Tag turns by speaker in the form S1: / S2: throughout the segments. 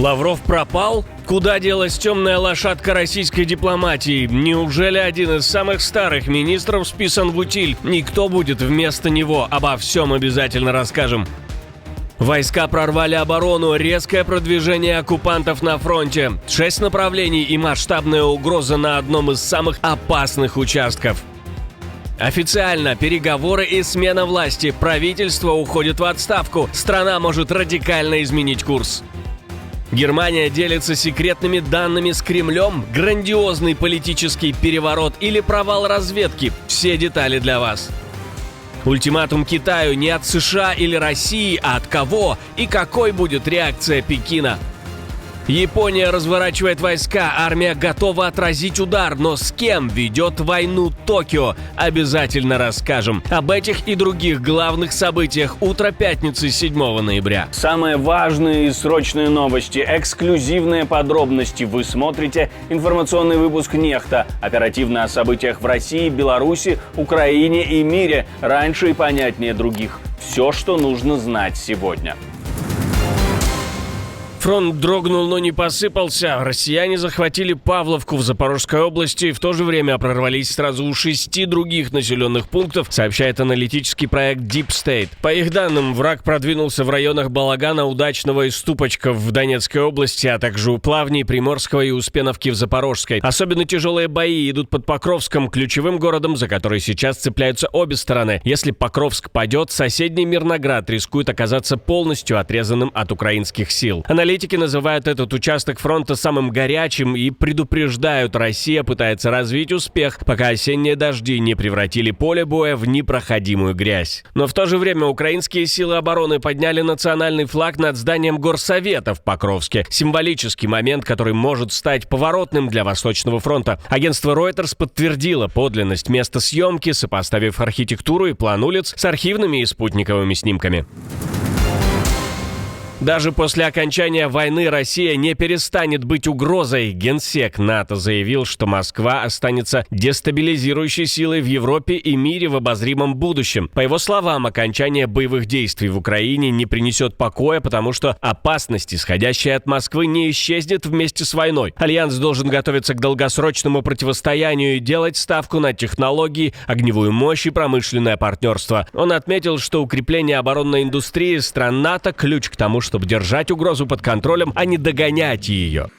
S1: Лавров пропал? Куда делась темная лошадка российской дипломатии? Неужели один из самых старых министров списан в утиль? Никто будет вместо него. Обо всем обязательно расскажем. Войска прорвали оборону, резкое продвижение оккупантов на фронте, 6 направлений и масштабная угроза на одном из самых опасных участков. Официально переговоры и смена власти. Правительство уходит в отставку. Страна может радикально изменить курс. Германия делится секретными данными с Кремлем? Грандиозный политический переворот или провал разведки? Все детали для вас. Ультиматум Китаю не от США или России, а от кого? И какой будет реакция Пекина? Япония разворачивает войска, армия готова отразить удар, но с кем ведет войну Токио? Обязательно расскажем. Об этих и других главных событиях утро пятницы 7 ноября.
S2: Самые важные и срочные новости, эксклюзивные подробности. Вы смотрите информационный выпуск «Нехта». Оперативно о событиях в России, Беларуси, Украине и мире. Раньше и понятнее других. Все, что нужно знать сегодня.
S1: Фронт дрогнул, но не посыпался. Россияне захватили Павловку в Запорожской области и в то же время прорвались сразу у 6 других населенных пунктов, сообщает аналитический проект Deep State. По их данным, враг продвинулся в районах Балагана, Удачного и Ступочков в Донецкой области, а также у Плавней, Приморского и Успеновки в Запорожской. Особенно тяжелые бои идут под Покровском, ключевым городом, за который сейчас цепляются обе стороны. Если Покровск падет, соседний Мирноград рискует оказаться полностью отрезанным от украинских сил. Аналитики называют этот участок фронта самым горячим и предупреждают, Россия пытается развить успех, пока осенние дожди не превратили поле боя в непроходимую грязь. Но в то же время украинские силы обороны подняли национальный флаг над зданием Горсовета в Покровске. Символический момент, который может стать поворотным для Восточного фронта. Агентство Reuters подтвердило подлинность места съемки, сопоставив архитектуру и план улиц с архивными и спутниковыми снимками. Даже после окончания войны Россия не перестанет быть угрозой. Генсек НАТО заявил, что Москва останется дестабилизирующей силой в Европе и мире в обозримом будущем. По его словам, окончание боевых действий в Украине не принесет покоя, потому что опасность, исходящая от Москвы, не исчезнет вместе с войной. Альянс должен готовиться к долгосрочному противостоянию и делать ставку на технологии, огневую мощь и промышленное партнерство. Он отметил, что укрепление оборонной индустрии стран НАТО – ключ к тому, чтобы держать угрозу под контролем, а не догонять ее.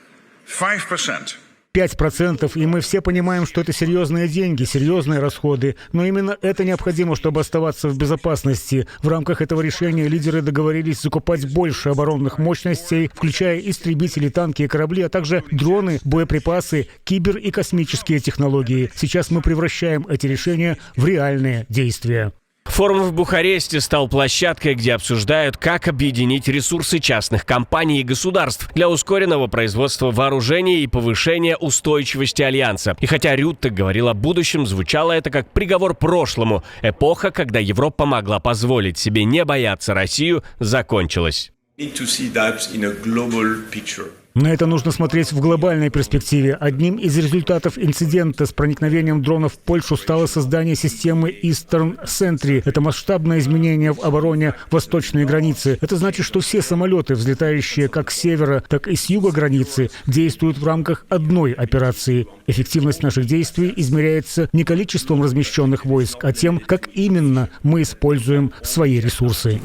S3: 5%, и мы все понимаем, что это серьезные деньги, серьезные расходы, но именно это необходимо, чтобы оставаться в безопасности. В рамках этого решения лидеры договорились закупать больше оборонных мощностей, включая истребители, танки и корабли, а также дроны, боеприпасы, кибер- и космические технологии. Сейчас мы превращаем эти решения в реальные действия.
S1: Форум в Бухаресте стал площадкой, где обсуждают, как объединить ресурсы частных компаний и государств для ускоренного производства вооружений и повышения устойчивости Альянса. И хотя Рютте говорил о будущем, звучало это как приговор прошлому. Эпоха, когда Европа могла позволить себе не бояться Россию, закончилась.
S3: На это нужно смотреть в глобальной перспективе. Одним из результатов инцидента с проникновением дронов в Польшу стало создание системы Eastern Sentry. Это масштабное изменение в обороне восточной границы. Это значит, что все самолеты, взлетающие как с севера, так и с юга границы, действуют в рамках одной операции. Эффективность наших действий измеряется не количеством размещенных войск, а тем, как именно мы используем свои ресурсы.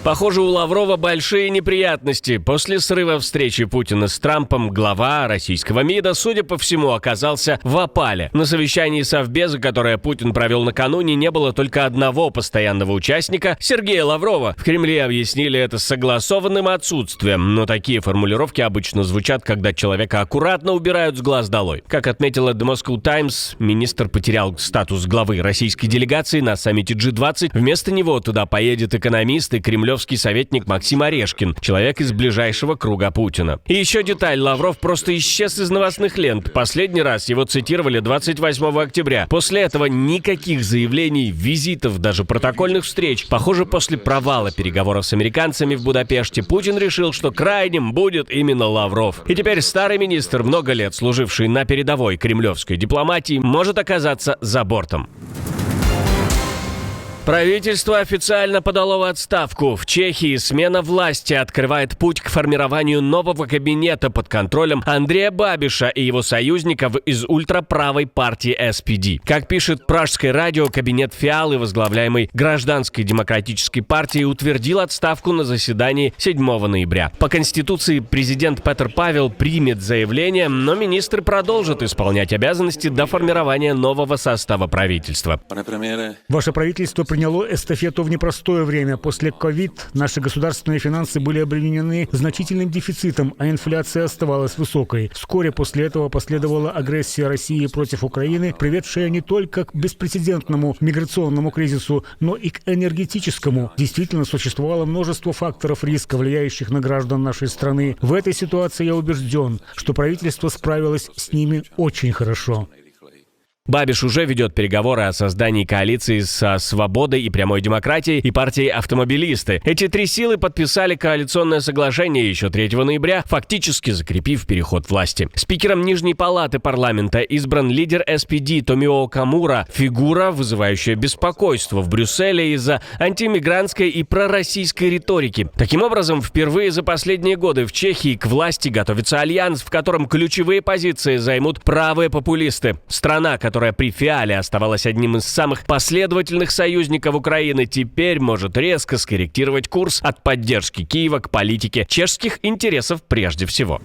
S1: Похоже, у Лаврова большие неприятности. После срыва встречи Путина с Трампом глава российского МИДа, судя по всему, оказался в опале. На совещании Совбеза, которое Путин провел накануне, не было только одного постоянного участника – Сергея Лаврова. В Кремле объяснили это согласованным отсутствием, но такие формулировки обычно звучат, когда человека аккуратно убирают с глаз долой. Как отметила The Moscow Times, министр потерял статус главы российской делегации на саммите G20. Вместо него туда поедет экономист и кремлевский советник Максим Орешкин, человек из ближайшего круга Путина. И еще деталь: Лавров просто исчез из новостных лент. Последний раз его цитировали 28 октября. После этого никаких заявлений, визитов, даже протокольных встреч. Похоже, после провала переговоров с американцами в Будапеште Путин решил, что крайним будет именно Лавров. И теперь старый министр, много лет служивший на передовой кремлевской дипломатии, может оказаться за бортом. Правительство официально подало в отставку. В Чехии смена власти открывает путь к формированию нового кабинета под контролем Андрея Бабиша и его союзников из ультраправой партии SPD. Как пишет Пражское радио, кабинет Фиалы, возглавляемый Гражданской демократической партией, утвердил отставку на заседании 7 ноября. По Конституции президент Петр Павел примет заявление, но министры продолжат исполнять обязанности до формирования нового состава правительства.
S3: Ваше правительство приняло эстафету в непростое время. После ковид наши государственные финансы были обременены значительным дефицитом, а инфляция оставалась высокой. Вскоре после этого последовала агрессия России против Украины, приведшая не только к беспрецедентному миграционному кризису, но и к энергетическому. Действительно, существовало множество факторов риска, влияющих на граждан нашей страны. В этой ситуации я убежден, что правительство справилось с ними очень хорошо.
S1: Бабиш уже ведет переговоры о создании коалиции со «Свободой» и «Прямой демократией» и партией «Автомобилисты». Эти три силы подписали коалиционное соглашение еще 3 ноября, фактически закрепив переход власти. Спикером Нижней палаты парламента избран лидер SPD Томио Камура, фигура, вызывающая беспокойство в Брюсселе из-за антимигрантской и пророссийской риторики. Таким образом, впервые за последние годы в Чехии к власти готовится альянс, в котором ключевые позиции займут правые популисты. Страна, которая при Фиале оставалась одним из самых последовательных союзников Украины, теперь может резко скорректировать курс от поддержки Киева к политике чешских интересов прежде всего.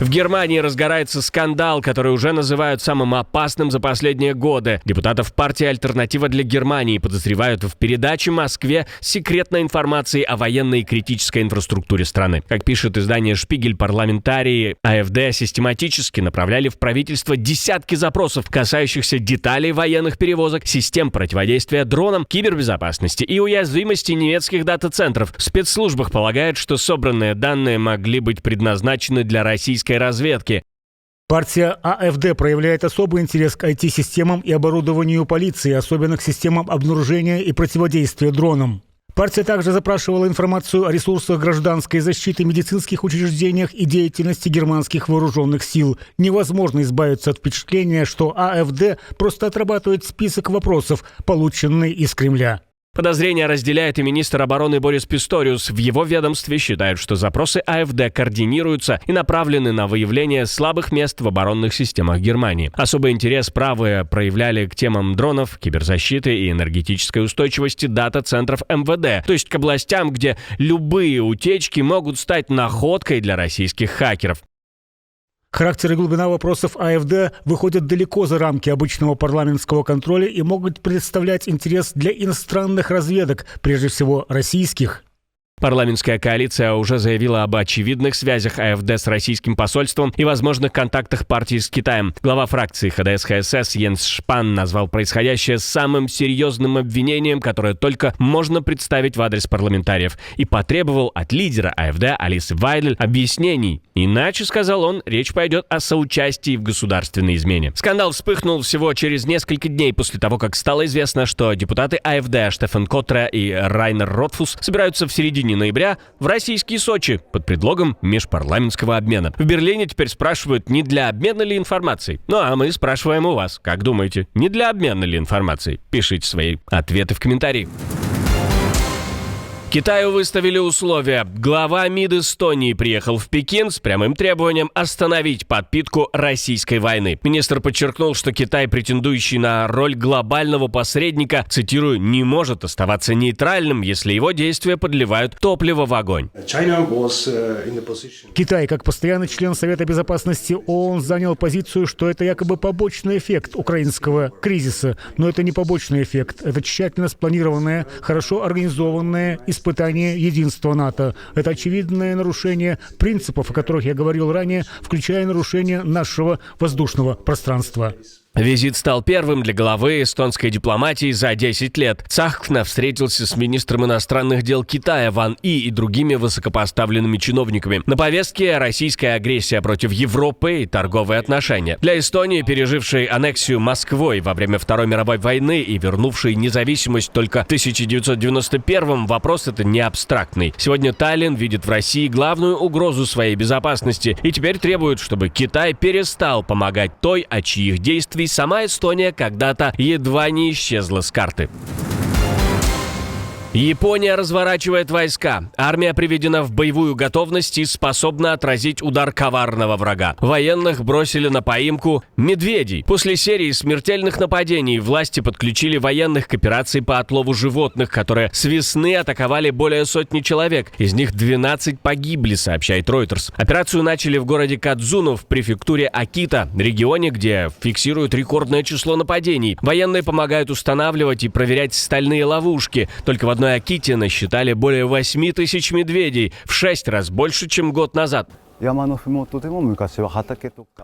S1: В Германии разгорается скандал, который уже называют самым опасным за последние годы. Депутатов партии «Альтернатива для Германии» подозревают в передаче Москве секретной информации о военной и критической инфраструктуре страны. Как пишет издание «Шпигель», парламентарии АФД систематически направляли в правительство десятки запросов, касающихся деталей военных перевозок, систем противодействия дронам, кибербезопасности и уязвимости немецких дата-центров. В спецслужбах полагают, что собранные данные могли быть предназначены для российской разведки.
S3: Партия АФД проявляет особый интерес к IT-системам и оборудованию полиции, особенно к системам обнаружения и противодействия дронам. Партия также запрашивала информацию о ресурсах гражданской защиты, медицинских учреждениях и деятельности германских вооруженных сил. Невозможно избавиться от впечатления, что АФД просто отрабатывает список вопросов, полученный из Кремля.
S1: Подозрения разделяет и министр обороны Борис Писториус. В его ведомстве считают, что запросы АФД координируются и направлены на выявление слабых мест в оборонных системах Германии. Особый интерес правые проявляли к темам дронов, киберзащиты и энергетической устойчивости дата-центров МВД, то есть к областям, где любые утечки могут стать находкой для российских хакеров.
S3: Характер и глубина вопросов АФД выходят далеко за рамки обычного парламентского контроля и могут представлять интерес для иностранных разведок, прежде всего российских.
S1: Парламентская коалиция уже заявила об очевидных связях АФД с российским посольством и возможных контактах партии с Китаем. Глава фракции ХДС-ХСС Йенс Шпан назвал происходящее самым серьезным обвинением, которое только можно представить в адрес парламентариев, и потребовал от лидера АФД Алисы Вайдель объяснений. Иначе, сказал он, речь пойдет о соучастии в государственной измене. Скандал вспыхнул всего через несколько дней после того, как стало известно, что депутаты АФД Штефан Котре и Райнер Ротфус собираются в середине ноября в российский Сочи под предлогом межпарламентского обмена. В Берлине теперь спрашивают, не для обмена ли информацией. Ну а мы спрашиваем у вас, как думаете, не для обмена ли информацией? Пишите свои ответы в комментарии. Китаю выставили условия. Глава МИД Эстонии приехал в Пекин с прямым требованием остановить подпитку российской войны. Министр подчеркнул, что Китай, претендующий на роль глобального посредника, цитирую, не может оставаться нейтральным, если его действия подливают топливо в огонь.
S3: Китай, как постоянный член Совета Безопасности ООН, занял позицию, что это якобы побочный эффект украинского кризиса. Но это не побочный эффект. Это тщательно спланированное, хорошо организованное испытание единства НАТО. Это очевидное нарушение принципов, о которых я говорил ранее, включая нарушение нашего воздушного пространства.
S1: Визит стал первым для главы эстонской дипломатии за 10 лет. Цахкна встретился с министром иностранных дел Китая Ван И другими высокопоставленными чиновниками. На повестке российская агрессия против Европы и торговые отношения. Для Эстонии, пережившей аннексию Москвой во время Второй мировой войны и вернувшей независимость только в 1991-м, вопрос это не абстрактный. Сегодня Таллин видит в России главную угрозу своей безопасности и теперь требует, чтобы Китай перестал помогать той, о чьих действиях последствий сама Эстония когда-то едва не исчезла с карты. Япония разворачивает войска. Армия приведена в боевую готовность и способна отразить удар коварного врага. Военных бросили на поимку медведей. После серии смертельных нападений власти подключили военных к операции по отлову животных, которые с весны атаковали более сотни человек. Из них 12 погибли, сообщает Reuters. Операцию начали в городе Кадзуно в префектуре Акита, регионе, где фиксируют рекордное число нападений. Военные помогают устанавливать и проверять стальные ловушки. Только в одной Аките насчитали более 8 тысяч медведей, в 6 раз больше, чем год назад.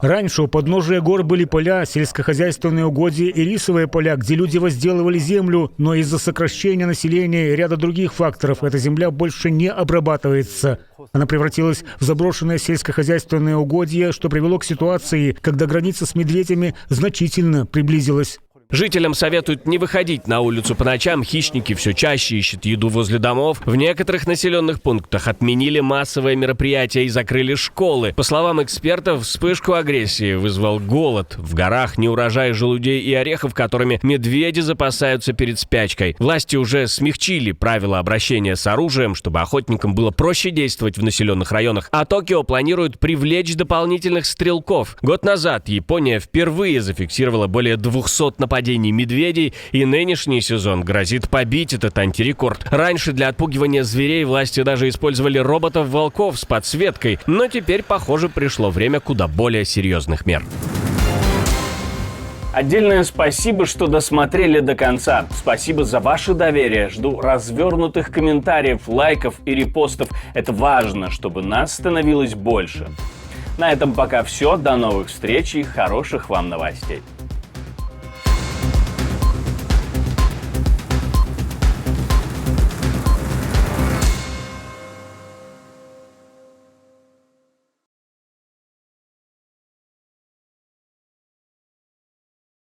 S3: Раньше у подножия гор были поля, сельскохозяйственные угодья и рисовые поля, где люди возделывали землю, но из-за сокращения населения и ряда других факторов эта земля больше не обрабатывается. Она превратилась в заброшенное сельскохозяйственное угодье, что привело к ситуации, когда граница с медведями значительно приблизилась.
S1: Жителям советуют не выходить на улицу по ночам, хищники все чаще ищут еду возле домов. В некоторых населенных пунктах отменили массовые мероприятия и закрыли школы. По словам экспертов, вспышку агрессии вызвал голод. В горах неурожай желудей и орехов, которыми медведи запасаются перед спячкой. Власти уже смягчили правила обращения с оружием, чтобы охотникам было проще действовать в населенных районах. А Токио планирует привлечь дополнительных стрелков. Год назад Япония впервые зафиксировала более 200 нападений медведей, и нынешний сезон грозит побить этот антирекорд. Раньше для отпугивания зверей власти даже использовали роботов-волков с подсветкой, но теперь, похоже, пришло время куда более серьезных мер.
S2: Отдельное спасибо, что досмотрели до конца. Спасибо за ваше доверие. Жду развернутых комментариев, лайков и репостов. Это важно, чтобы нас становилось больше. На этом пока все. До новых встреч и хороших вам новостей.